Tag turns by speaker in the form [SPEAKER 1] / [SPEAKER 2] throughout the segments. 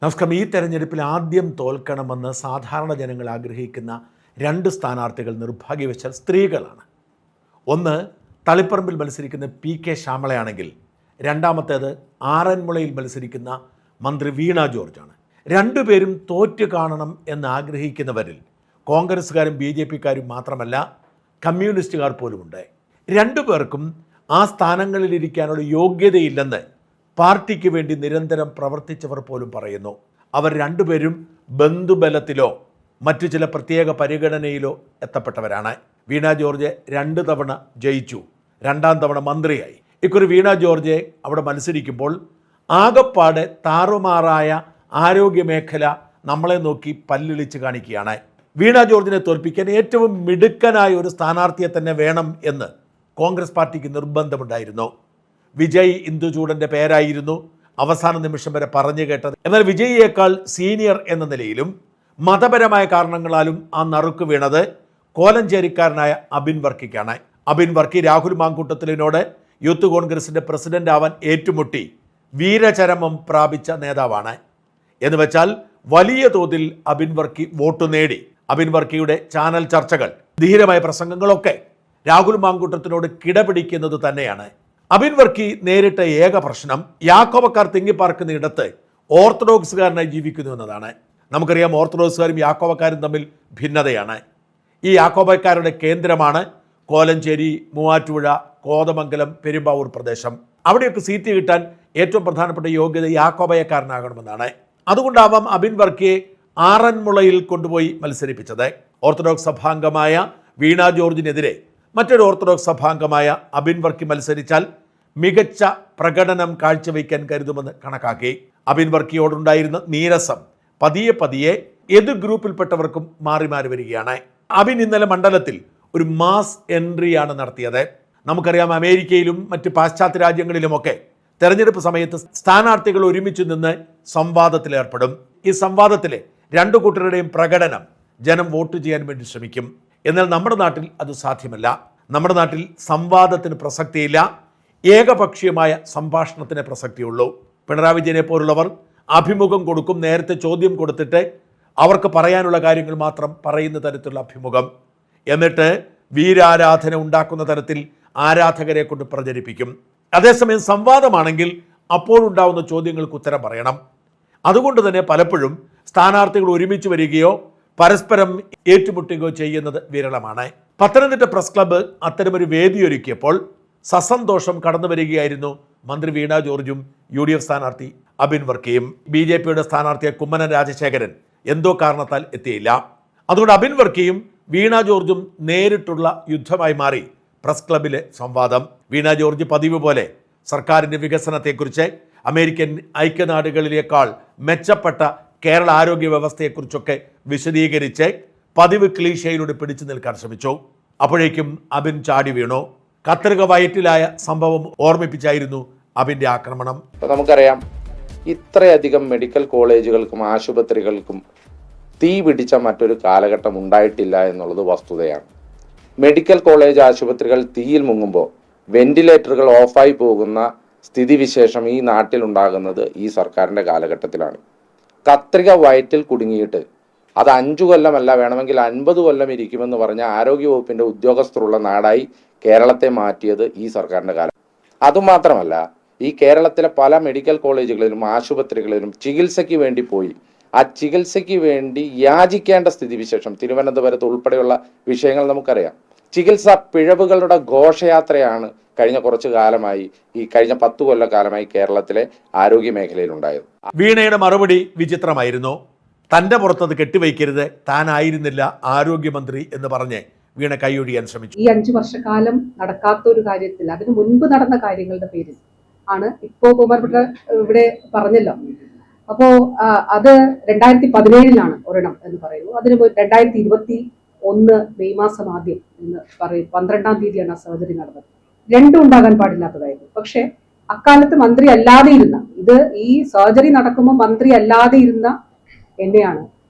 [SPEAKER 1] നമസ്കാരം. ഈ തെരഞ്ഞെടുപ്പിൽ ആദ്യം തോൽക്കണമെന്ന് സാധാരണ ജനങ്ങൾ ആഗ്രഹിക്കുന്ന രണ്ട് സ്ഥാനാർത്ഥികൾ നിർഭാഗ്യവശാൽ സ്ത്രീകളാണ്. ഒന്ന് തളിപ്പറമ്പിൽ മത്സരിക്കുന്ന PK ശ്യാമളയാണെങ്കിൽ രണ്ടാമത്തേത് ആറന്മുളയിൽ മത്സരിക്കുന്ന മന്ത്രി വീണ ജോർജാണ്. രണ്ടുപേരും തോറ്റു കാണണം എന്ന് ആഗ്രഹിക്കുന്നവരിൽ കോൺഗ്രസ്സുകാരും BJPക്കാരും മാത്രമല്ല, കമ്മ്യൂണിസ്റ്റുകാർ പോലുമുണ്ട്. രണ്ടുപേർക്കും ആ സ്ഥാനങ്ങളിലിരിക്കാനുള്ള യോഗ്യതയില്ലെന്ന് പാർട്ടിക്ക് വേണ്ടി നിരന്തരം പ്രവർത്തിച്ചവർ പോലും പറയുന്നു. അവർ രണ്ടുപേരും ബന്ധുബലത്തിലോ മറ്റു ചില പ്രത്യേക പരിഗണനയിലോ എത്തപ്പെട്ടവരാണ്. വീണ ജോർജ് 2 തവണ ജയിച്ചു, 2ാം തവണ മന്ത്രിയായി. ഇക്കുറി വീണ ജോർജ് അവിടെ മത്സരിക്കുമ്പോൾ ആകപ്പാടെ താറുമാറായ ആരോഗ്യമേഖല നമ്മളെ നോക്കി പല്ലിളിച്ച് കാണിക്കുകയാണ്. വീണ ജോർജിനെ തോൽപ്പിക്കാൻ ഏറ്റവും മിടുക്കനായ ഒരു സ്ഥാനാർത്ഥിയെ തന്നെ വേണം എന്ന് കോൺഗ്രസ് പാർട്ടിക്ക് നിർബന്ധമുണ്ടായിരുന്നു. വിജയ് ഇന്ദുചൂടൻ്റെ പേരായിരുന്നു അവസാന നിമിഷം വരെ പറഞ്ഞു കേട്ടത്. എന്നാൽ വിജയിയേക്കാൾ സീനിയർ എന്ന നിലയിലും മതപരമായ കാരണങ്ങളാലും ആ നറുക്ക് വീണത് കോലഞ്ചേരിക്കാരനായ അബിൻ വർക്കിക്കാണ്. അബിൻ വർക്കി രാഹുൽ മാങ്കൂട്ടത്തിലിനോട് യൂത്ത് കോൺഗ്രസിൻ്റെ പ്രസിഡന്റ് ആവാൻ ഏറ്റുമുട്ടി വീരചരമം പ്രാപിച്ച നേതാവാണ്. എന്ന് വെച്ചാൽ വലിയ തോതിൽ അബിൻ വർക്കി വോട്ട് നേടി. അബിൻ വർക്കിയുടെ ചാനൽ ചർച്ചകൾ, ധീരമായ പ്രസംഗങ്ങളൊക്കെ രാഹുൽ മാങ്കൂട്ടത്തിനോട് കിടപിടിക്കുന്നത് തന്നെയാണ്. അബിൻ വർക്കി നേരിട്ട ഏക പ്രശ്നം യാക്കോബക്കാർ തിങ്ങിപ്പാർക്കുന്നിടത്ത് ഓർത്തഡോക്സുകാരനായി ജീവിക്കുന്നു എന്നതാണ്. നമുക്കറിയാം, ഓർത്തഡോക്സുകാരും യാക്കോബക്കാരും തമ്മിൽ ഭിന്നതയാണ്. ഈ യാക്കോബക്കാരുടെ കേന്ദ്രമാണ് കോലഞ്ചേരി, മൂവാറ്റുപുഴ, കോതമംഗലം, പെരുമ്പാവൂർ പ്രദേശം. അവിടെയൊക്കെ സീറ്റ് കിട്ടാൻ ഏറ്റവും പ്രധാനപ്പെട്ട യോഗ്യത യാക്കോബയക്കാരനാകണമെന്നാണ്. അതുകൊണ്ടാവാം അബിൻ വർക്കിയെ ആറന്മുളയിൽ കൊണ്ടുപോയി മത്സരിപ്പിച്ചത്. ഓർത്തഡോക്സ് സഭാംഗമായ വീണ ജോർജിനെതിരെ മറ്റൊരു ഓർത്തഡോക്സ് സഭാംഗമായ അബിൻ വർക്കി മത്സരിച്ചാൽ മികച്ച പ്രകടനം കാഴ്ചവെക്കാൻ കരുതുമെന്ന് കണക്കാക്കി. അബിൻ വർക്കിയോടുണ്ടായിരുന്ന നീരസം പതിയെ പതിയെ എതിർ ഗ്രൂപ്പിൽപ്പെട്ടവർക്കും മാറി മാറി വരികയാണ്. അബിൻ ഇന്നലെ മണ്ഡലത്തിൽ ഒരു മാസ് എൻട്രിയാണ് നടത്തിയത്. നമുക്കറിയാം, അമേരിക്കയിലും മറ്റ് പാശ്ചാത്യ രാജ്യങ്ങളിലുമൊക്കെ തെരഞ്ഞെടുപ്പ് സമയത്ത് സ്ഥാനാർത്ഥികൾ ഒരുമിച്ച് നിന്ന് സംവാദത്തിലേർപ്പെടും. ഈ സംവാദത്തിലെ രണ്ടു കൂട്ടരുടെയും പ്രകടനം ജനം വോട്ട് ചെയ്യാൻ വേണ്ടി ശ്രമിക്കും. എന്നാൽ നമ്മുടെ നാട്ടിൽ അത് സാധ്യമല്ല. നമ്മുടെ നാട്ടിൽ സംവാദത്തിന് പ്രസക്തിയില്ല, ഏകപക്ഷീയമായ സംഭാഷണത്തിന് പ്രസക്തിയുള്ളൂ. പിണറായി വിജയനെ പോലുള്ളവർ അഭിമുഖം കൊടുക്കും, നേരത്തെ ചോദ്യം കൊടുത്തിട്ട് അവർക്ക് പറയാനുള്ള കാര്യങ്ങൾ മാത്രം പറയുന്ന തരത്തിലുള്ള അഭിമുഖം, എന്നിട്ട് വീരാരാധന ഉണ്ടാക്കുന്ന തരത്തിൽ ആരാധകരെ കൊണ്ട് പ്രചരിപ്പിക്കും. അതേസമയം സംവാദമാണെങ്കിൽ അപ്പോഴുണ്ടാവുന്ന ചോദ്യങ്ങൾക്ക് ഉത്തരം പറയണം. അതുകൊണ്ട് തന്നെ പലപ്പോഴും സ്ഥാനാർത്ഥികൾ ഒരുമിച്ച് വരികയോ പരസ്പരം ഏറ്റുമുട്ടുകയോ ചെയ്യുന്നത് വിരളമാണ്. പത്തനംതിട്ട പ്രസ് ക്ലബ്ബ് അത്തരമൊരു വേദിയൊരുക്കിയപ്പോൾ സസന്തോഷം കടന്നു വരികയായിരുന്നു മന്ത്രി വീണ ജോർജും UDF സ്ഥാനാർത്ഥി അബിൻ വർക്കിയും. BJPയുടെ സ്ഥാനാർത്ഥിയെ കുമ്മനം രാജശേഖരൻ എന്തോ കാരണത്താൽ എത്തിയില്ല. അതുകൊണ്ട് അബിൻ വർക്കിയും വീണ ജോർജും നേരിട്ടുള്ള യുദ്ധമായി മാറി പ്രസ് ക്ലബിലെ സംവാദം. വീണ ജോർജ് പതിവ് പോലെ സർക്കാരിൻ്റെ വികസനത്തെക്കുറിച്ച്, അമേരിക്കൻ ഐക്യനാടുകളിലേക്കാൾ മെച്ചപ്പെട്ട കേരള ആരോഗ്യ വ്യവസ്ഥയെക്കുറിച്ചൊക്കെ വിശദീകരിച്ച് പതിവ് ക്ലീശയിലൂടെ പിടിച്ചു നിൽക്കാൻ ശ്രമിച്ചു. അപ്പോഴേക്കും അബിൻ ചാടി വീണു. കത്രിക വയറ്റിലായ സംഭവം ഓർമ്മിപ്പിച്ചായിരുന്നു അബിൻ്റെ ആക്രമണം.
[SPEAKER 2] നമുക്കറിയാം, ഇത്രയധികം മെഡിക്കൽ കോളേജുകൾക്കും ആശുപത്രികൾക്കും തീ പിടിച്ച മറ്റൊരു കാലഘട്ടം ഉണ്ടായിട്ടില്ല എന്നുള്ളത് വസ്തുതയാണ്. മെഡിക്കൽ കോളേജ് ആശുപത്രികൾ തീയിൽ മുങ്ങുമ്പോൾ വെന്റിലേറ്ററുകൾ ഓഫായി പോകുന്ന സ്ഥിതിവിശേഷം ഈ നാട്ടിലുണ്ടാകുന്നത് ഈ സർക്കാരിൻ്റെ കാലഘട്ടത്തിലാണ്. കത്രിക വയറ്റിൽ കുടുങ്ങിയിട്ട് അത് 5 കൊല്ലമല്ല, വേണമെങ്കിൽ 50 കൊല്ലം ഇരിക്കുമെന്ന് പറഞ്ഞ ആരോഗ്യവകുപ്പിൻ്റെ ഉദ്യോഗസ്ഥരുള്ള നാടായി കേരളത്തെ മാറ്റിയത് ഈ സർക്കാരിൻ്റെ കാലം. അതുമാത്രമല്ല, ഈ കേരളത്തിലെ പല മെഡിക്കൽ കോളേജുകളിലും ആശുപത്രികളിലും ചികിത്സയ്ക്ക് വേണ്ടി പോയി ആ ചികിത്സയ്ക്ക് വേണ്ടി യാചിക്കേണ്ട സ്ഥിതിവിശേഷം തിരുവനന്തപുരത്ത് ഉൾപ്പെടെയുള്ള വിഷയങ്ങൾ നമുക്കറിയാം. ചികിത്സാ പിഴവുകളുടെ ഘോഷയാത്രയാണ് കഴിഞ്ഞ കുറച്ചു കാലമായി, ഈ കഴിഞ്ഞ 10 കൊല്ലക്കാലമായി കേരളത്തിലെ ആരോഗ്യ മേഖലയിൽ ഉണ്ടായത്.
[SPEAKER 1] വീണയുടെ മറുപടി വിചിത്രമായിരുന്നു. തൻ്റെ പുറത്തത് കെട്ടിവയ്ക്കരുത്, താനായിരുന്നില്ല ആരോഗ്യമന്ത്രി എന്ന് പറഞ്ഞ് വീണ കൈയൊഴിയാൻ ശ്രമിച്ചു.
[SPEAKER 3] ഈ 5 വർഷക്കാലം നടക്കാത്ത ഒരു കാര്യത്തിൽ, അതിനു മുൻപ് നടന്ന കാര്യങ്ങളുടെ പേരിൽ ആണ് ഇപ്പോ കുമാരപ്പെട്ട ഇവിടെ പറഞ്ഞല്ലോ. അപ്പോ അത് 2017 ഒരെണ്ണം എന്ന് പറയുന്നു. അതിന് 2021 മെയ് മാസം ആദ്യം എന്ന് പറയും 12-ാം തീയതിയാണ് ആ സർജറി നടന്നത്. രണ്ടും ഉണ്ടാകാൻ പാടില്ലാത്തതായിരുന്നു. പക്ഷെ അക്കാലത്ത് മന്ത്രി അല്ലാതെ ഇരുന്ന, ഇത് ഈ സർജറി നടക്കുമ്പോൾ മന്ത്രി അല്ലാതെ ഇരുന്ന എന്നെയാണ്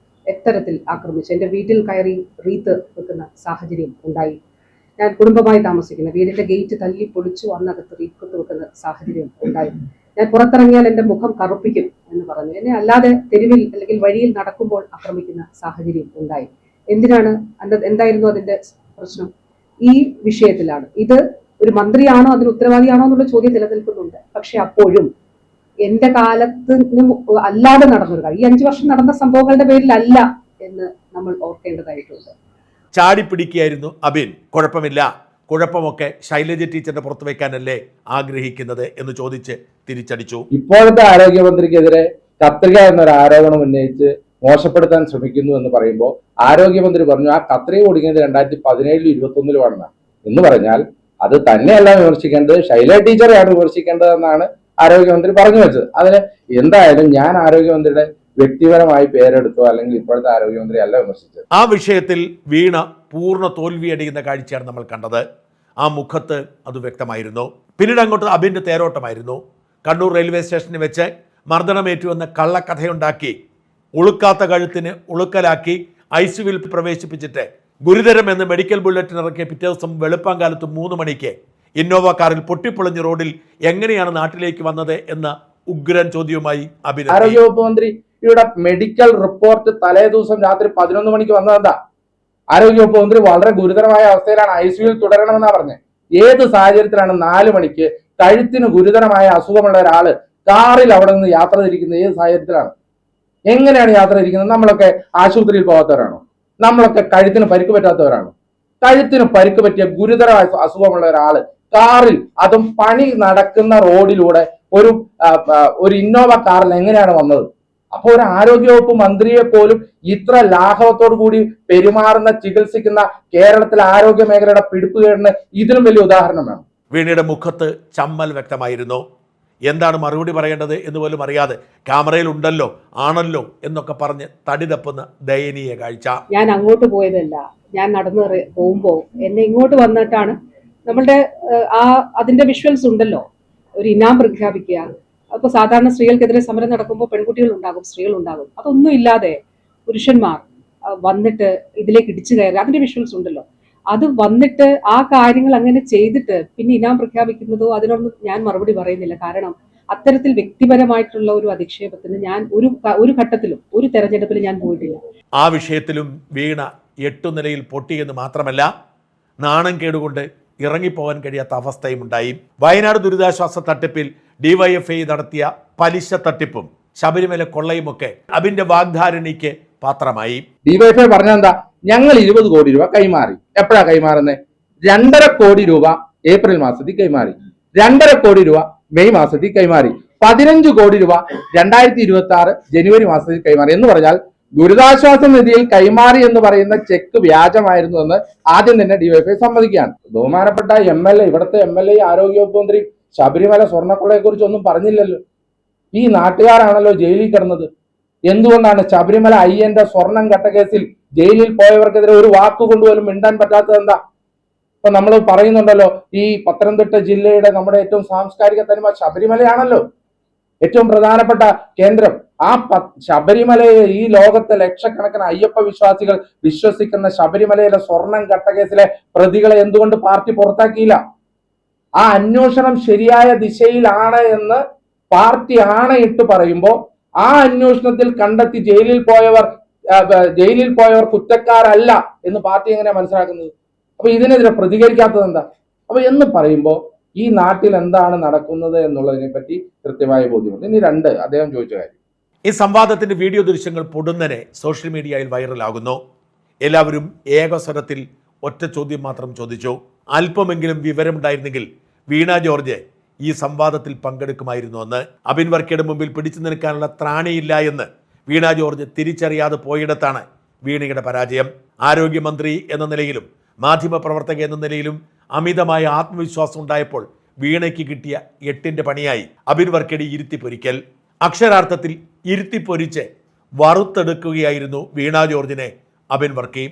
[SPEAKER 3] എത്തരത്തിൽ ആക്രമിച്ചു. എൻ്റെ വീട്ടിൽ കയറി റീത്ത് വെക്കുന്ന സാഹചര്യം ഉണ്ടായി. ഞാൻ കുടുംബമായി താമസിക്കുന്ന വീടിന്റെ ഗേറ്റ് തല്ലി പൊളിച്ചു അന്നകത്ത് റീത്ത് വെക്കുന്ന സാഹചര്യം ഉണ്ടായി. ഞാൻ പുറത്തിറങ്ങിയാൽ എൻ്റെ മുഖം കറുപ്പിക്കും എന്ന് പറഞ്ഞു. എന്നെ അല്ലാതെ തെരുവിൽ അല്ലെങ്കിൽ വഴിയിൽ നടക്കുമ്പോൾ ആക്രമിക്കുന്ന സാഹചര്യം ഉണ്ടായി. എന്തിനാണ്? എന്തായിരുന്നു അതിന്റെ പ്രശ്നം? ഈ വിഷയത്തിലാണ്. ഇത് ഒരു മന്ത്രിയാണോ അതിന് ഉത്തരവാദിയാണോ എന്നുള്ള ചോദ്യം നിലനിൽക്കുന്നുണ്ട്. പക്ഷെ അപ്പോഴും എന്റെ കാലത്ത് അല്ലാതെ നടന്നൊരു കാര്യം, ഈ 5 വർഷം നടന്ന സംഭവങ്ങളുടെ പേരിലല്ല എന്ന് നമ്മൾ ഓർക്കേണ്ടതായിട്ടുണ്ട്.
[SPEAKER 1] ചാടിപ്പിടിക്കുകയായിരുന്നു അബിൻ. കുഴപ്പമില്ല, കുഴപ്പമൊക്കെ ശൈലജ ടീച്ചറിന്റെ പുറത്ത് വെക്കാനല്ലേ ആഗ്രഹിക്കുന്നത് എന്ന് ചോദിച്ച് തിരിച്ചടിച്ചു.
[SPEAKER 2] ഇപ്പോഴത്തെ ആരോഗ്യമന്ത്രിക്കെതിരെ കത്രിക എന്നൊരു ആരോപണം ഉന്നയിച്ച് മോശപ്പെടുത്താൻ ശ്രമിക്കുന്നു എന്ന് പറയുമ്പോൾ ആരോഗ്യമന്ത്രി പറഞ്ഞു ആ കത്രിക ഒടുങ്ങിയത് 2017 21 എന്ന് പറഞ്ഞാൽ അത് തന്നെയല്ല വിമർശിക്കേണ്ടത്, ശൈലജ ടീച്ചറെയാണ് വിമർശിക്കേണ്ടതെന്നാണ് ആരോഗ്യമന്ത്രി പറഞ്ഞു വെച്ചത്. അതിന് എന്തായാലും ഞാൻ ആരോഗ്യമന്ത്രിയുടെ വ്യക്തിപരമായി പേരെടുത്തോ അല്ലെങ്കിൽ ഇപ്പോഴത്തെ ആരോഗ്യമന്ത്രി അല്ല വിമർശിച്ചത്.
[SPEAKER 1] ആ വിഷയത്തിൽ വീണ പൂർണ്ണ തോൽവിയടിയുന്ന കാഴ്ചയാണ് നമ്മൾ കണ്ടത്. ആ മുഖത്ത് അത് വ്യക്തമായിരുന്നു. പിന്നീട് അങ്ങോട്ട് അബിൻ്റെ തേരോട്ടമായിരുന്നു. കണ്ണൂർ റെയിൽവേ സ്റ്റേഷനിൽ വെച്ച് മർദ്ദനമേറ്റുവെന്ന കള്ളക്കഥയുണ്ടാക്കി ഉളുക്കാത്ത കഴുത്തിന് ഉളുക്കലാക്കി ICUവിൽ പ്രവേശിപ്പിച്ചിട്ട് ഗുരുതരം എന്ന് മെഡിക്കൽ ബുള്ളറ്റിൻ ഇറക്കിയ പിറ്റേ ദിവസം വെളുപ്പാങ്കാലത്ത് 3 മണിക്ക് ഇന്നോവ കാറിൽ പൊട്ടിപ്പൊളിഞ്ഞ റോഡിൽ എങ്ങനെയാണ് നാട്ടിലേക്ക് വന്നത് എന്ന ഉഗ്രൻ ചോദ്യവുമായി അബിൻ.
[SPEAKER 2] ആരോഗ്യവകുപ്പ് മന്ത്രിയുടെ മെഡിക്കൽ റിപ്പോർട്ട് തലേ ദിവസം രാത്രി 11 മണിക്ക് വന്നതെന്താ? ആരോഗ്യവകുപ്പ് മന്ത്രി വളരെ ഗുരുതരമായ അവസ്ഥയിലാണ്, ICUവിൽ തുടരണമെന്നാ പറഞ്ഞത്. ഏത് സാഹചര്യത്തിലാണ് 4 മണിക്ക് കഴുത്തിന് ഗുരുതരമായ അസുഖമുള്ള ഒരാള് കാറിൽ അവിടെ നിന്ന് യാത്ര തിരിക്കുന്നത്? ഏത് സാഹചര്യത്തിലാണ്? എങ്ങനെയാണ് യാത്ര തിരിക്കുന്നത്? നമ്മളൊക്കെ ആശുപത്രിയിൽ പോകാത്തവരാണോ? നമ്മളൊക്കെ കഴുത്തിന് പരിക്ക് പറ്റാത്തവരാണോ? കഴുത്തിന് പരിക്ക് പറ്റിയ ഗുരുതരമായ അസുഖമുള്ള ഒരാള് കാറിൽ, അതും പണി നടക്കുന്ന റോഡിലൂടെ ഒരു ഇന്നോവ കാറിൽ എങ്ങനെയാണ് വന്നത്? അപ്പൊ ഒരു ആരോഗ്യവകുപ്പ് മന്ത്രിയെ പോലും ഇത്ര ലാഘവത്തോടു കൂടി പെരുമാറുന്ന, ചികിത്സിക്കുന്ന കേരളത്തിലെ ആരോഗ്യ മേഖലയുടെ പിടിപ്പുകേടിന് ഇതിലും വലിയ ഉദാഹരണം വേണം.
[SPEAKER 1] വീണയുടെ മുഖത്ത് ചമ്മൽ വ്യക്തമായിരുന്നു. എന്താണ് മറുപടി പറയേണ്ടത് എന്ന് പോലും അറിയാതെ ക്യാമറയിൽ ഉണ്ടല്ലോ ആണല്ലോ എന്നൊക്കെ പറഞ്ഞ് തടി തപ്പുന്ന ദയനീയ കാഴ്ച.
[SPEAKER 3] ഞാൻ അങ്ങോട്ട് പോയതല്ല, ഞാൻ നടന്ന് പോകുമ്പോൾ എന്നെ ഇങ്ങോട്ട് വന്നിട്ടാണ് നമ്മളുടെ അതിന്റെ വിഷ്വൽസ് ഉണ്ടല്ലോ, ഒരു ഇനാം പ്രഖ്യാപിക്കുക. അപ്പൊ സാധാരണ സ്ത്രീകൾക്കെതിരെ സമരം നടക്കുമ്പോൾ പെൺകുട്ടികൾ ഉണ്ടാകും, സ്ത്രീകൾ ഉണ്ടാകും. അതൊന്നും ഇല്ലാതെ പുരുഷന്മാർ വന്നിട്ട് ഇതിലേക്ക് ഇടിച്ചു കയറി, അതിന്റെ വിഷ്വൽസ് ഉണ്ടല്ലോ. അത് വന്നിട്ട് ആ കാര്യങ്ങൾ അങ്ങനെ ചെയ്തിട്ട് പിന്നെ ഇനാം പ്രഖ്യാപിക്കുന്നതോ അതിനൊന്നും ഞാൻ മറുപടി പറയുന്നില്ല. കാരണം അത്തരത്തിൽ വ്യക്തിപരമായിട്ടുള്ള ഒരു അധിക്ഷേപത്തിന് ഞാൻ ഒരു ഘട്ടത്തിലും ഒരു തെരഞ്ഞെടുപ്പിലും ഞാൻ പോയിട്ടില്ല.
[SPEAKER 1] ആ വിഷയത്തിലും വീണ 8 നിലയിൽ പൊട്ടിയെന്ന് മാത്രമല്ല നാണം കേടുകൊണ്ട് ഇറങ്ങിപ്പോകാൻ കഴിയാത്ത അവസ്ഥയും ഉണ്ടായി. വയനാട് ദുരിതാശ്വാസ തട്ടിപ്പിൽ DYFI നടത്തിയ പലിശ തട്ടിപ്പും ശബരിമല കൊള്ളയുമൊക്കെ അബിന്റെ വാഗ്ധാരണിക്ക് പാത്രമായി.
[SPEAKER 2] DYFI പറഞ്ഞെന്താ? ഞങ്ങൾ 20 കോടി രൂപ കൈമാറി. എപ്പോഴാ കൈമാറുന്നത്? 2.5 കോടി രൂപ ഏപ്രിൽ മാസത്തിൽ കൈമാറി, 2.5 കോടി രൂപ മെയ് മാസത്തിൽ കൈമാറി, 15 കോടി രൂപ 2026 ജനുവരി മാസത്തിൽ കൈമാറി. എന്ന് പറഞ്ഞാൽ ദുരിതാശ്വാസ നിധിയിൽ കൈമാറി എന്ന് പറയുന്ന ചെക്ക് വ്യാജമായിരുന്നു എന്ന് ആദ്യം തന്നെ DYFI സമ്മതിക്കുകയാണ്. ബഹുമാനപ്പെട്ട MLA, ഇവിടുത്തെ MLA, ആരോഗ്യവകുപ്പ് മന്ത്രി ശബരിമല സ്വർണ്ണക്കൊള്ളയെ കുറിച്ച് ഒന്നും പറഞ്ഞില്ലല്ലോ. ഈ നാട്ടുകാരാണല്ലോ ജയിലിൽ കിടന്നത്. എന്തുകൊണ്ടാണ് ശബരിമല അയ്യന്റെ സ്വർണം കട്ടക്കേസിൽ ജയിലിൽ പോയവർക്കെതിരെ ഒരു വാക്കുകൊണ്ട് പോലും മിണ്ടാൻ പറ്റാത്തത് എന്താ? ഇപ്പൊ നമ്മൾ പറയുന്നുണ്ടല്ലോ, ഈ പത്തനംതിട്ട ജില്ലയുടെ നമ്മുടെ ഏറ്റവും സാംസ്കാരിക തനിമ ശബരിമലയാണല്ലോ, ഏറ്റവും പ്രധാനപ്പെട്ട കേന്ദ്രം. ആ ശബരിമലയെ, ഈ ലോകത്തെ ലക്ഷക്കണക്കിന് അയ്യപ്പ വിശ്വാസികൾ വിശ്വസിക്കുന്ന ശബരിമലയിലെ സ്വർണം കട്ടക്കേസിലെ പ്രതികളെ എന്തുകൊണ്ട് പാർട്ടി പുറത്താക്കിയില്ല? ആ അന്വേഷണം ശരിയായ ദിശയിലാണ് എന്ന് പാർട്ടി ആണയിട്ട് പറയുമ്പോൾ ആ അന്വേഷണത്തിൽ കണ്ടെത്തി ജയിലിൽ പോയവർ കുറ്റക്കാരല്ല എന്ന് പാർട്ടി എങ്ങനെയാ മനസ്സിലാക്കുന്നത്? അപ്പൊ ഇതിനെതിരെ പ്രതികരിക്കാത്തത് എന്താ? അപ്പൊ എന്ന് പറയുമ്പോൾ ഈ നാട്ടിൽ എന്താണ് നടക്കുന്നത് എന്നുള്ളതിനെ പറ്റി കൃത്യമായ ബോധ്യമുണ്ട്. ഇനി 2, അദ്ദേഹം ചോദിച്ച കാര്യം.
[SPEAKER 1] ഈ സംവാദത്തിന്റെ വീഡിയോ ദൃശ്യങ്ങൾ പൊടുന്നനെ സോഷ്യൽ മീഡിയയിൽ വൈറലാകുന്നു. എല്ലാവരും ഏകസ്വരത്തിൽ ഒറ്റ ചോദ്യം മാത്രം ചോദിച്ചു. അല്പമെങ്കിലും വിവരമുണ്ടായിരുന്നെങ്കിൽ വീണ ജോർജ് ഈ സംവാദത്തിൽ പങ്കെടുക്കുമായിരുന്നു എന്ന്. അബിൻ വർക്കിയുടെ മുമ്പിൽ പിടിച്ചു നിൽക്കാനുള്ള ത്രാണിയില്ല എന്ന് വീണ ജോർജ് തിരിച്ചറിയാതെ പോയിടത്താണ് വീണയുടെ പരാജയം. ആരോഗ്യമന്ത്രി എന്ന നിലയിലും മാധ്യമപ്രവർത്തക എന്ന നിലയിലും അമിതമായ ആത്മവിശ്വാസം ഉണ്ടായപ്പോൾ വീണയ്ക്ക് കിട്ടിയ 8ന്റെ പണിയായി അബിൻ വർക്കിയുടെ ഇരുത്തിപ്പൊരിക്കൽ. അക്ഷരാർത്ഥത്തിൽ ഇരുത്തിപ്പൊരിച്ച് വറുത്തെടുക്കുകയായിരുന്നു വീണ ജോർജിനെ അബിൻ വർക്കി.